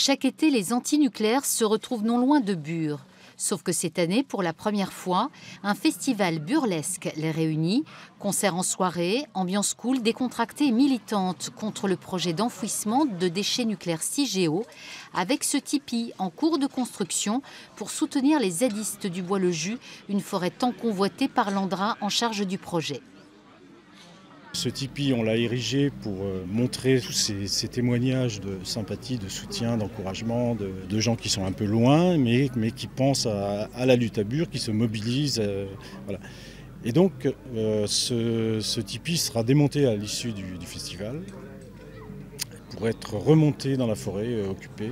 Chaque été, les antinucléaires se retrouvent non loin de Bure. Sauf que cette année, pour la première fois, un festival burlesque les réunit. Concerts en soirée, ambiance cool, décontractée et militante contre le projet d'enfouissement de déchets nucléaires Cigéo, avec ce tipi en cours de construction pour soutenir les zadistes du Bois-le-Jus, une forêt tant convoitée par l'Andrin en charge du projet. Ce tipi, on l'a érigé pour montrer tous ces témoignages de sympathie, de soutien, d'encouragement, de gens qui sont un peu loin, mais qui pensent à la lutte à Bure, qui se mobilisent. Voilà. Et donc, ce tipi sera démonté à l'issue du festival pour être remonté dans la forêt occupée.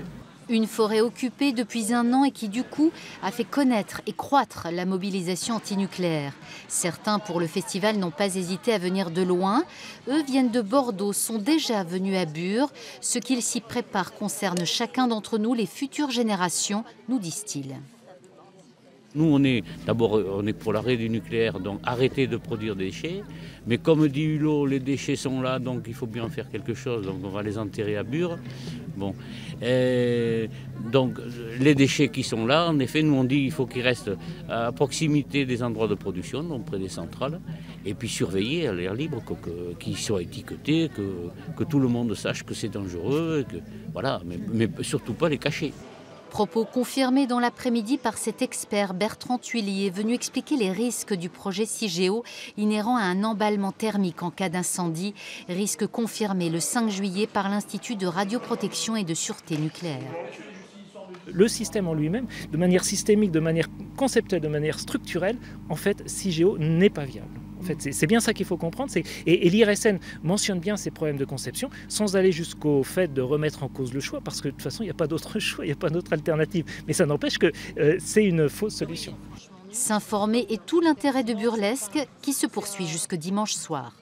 Une forêt occupée depuis un an et qui, du coup, a fait connaître et croître la mobilisation antinucléaire. Certains, pour le festival, n'ont pas hésité à venir de loin. Eux viennent de Bordeaux, sont déjà venus à Bure. Ce qu'ils s'y préparent concerne chacun d'entre nous, les futures générations, nous disent-ils. Nous, on est pour l'arrêt du nucléaire, donc arrêter de produire des déchets. Mais comme dit Hulot, les déchets sont là, donc il faut bien en faire quelque chose. Donc on va les enterrer à Bure. Bon. Donc les déchets qui sont là, en effet, nous on dit qu'il faut qu'ils restent à proximité des endroits de production, donc près des centrales, et puis surveiller à l'air libre, qu'ils soient étiquetés, que tout le monde sache que c'est dangereux, voilà, mais surtout pas les cacher. Propos confirmés dans l'après-midi par cet expert Bertrand Thuillier, venu expliquer les risques du projet Cigéo inhérent à un emballement thermique en cas d'incendie, risque confirmé le 5 juillet par l'Institut de radioprotection et de sûreté nucléaire. Le système en lui-même, de manière systémique, de manière conceptuelle, de manière structurelle, en fait, Cigéo n'est pas viable. En fait, c'est bien ça qu'il faut comprendre. Et l'IRSN mentionne bien ces problèmes de conception sans aller jusqu'au fait de remettre en cause le choix, parce que de toute façon, il n'y a pas d'autre choix, il n'y a pas d'autre alternative. Mais ça n'empêche que c'est une fausse solution. S'informer est tout l'intérêt de Burlesque qui se poursuit jusque dimanche soir.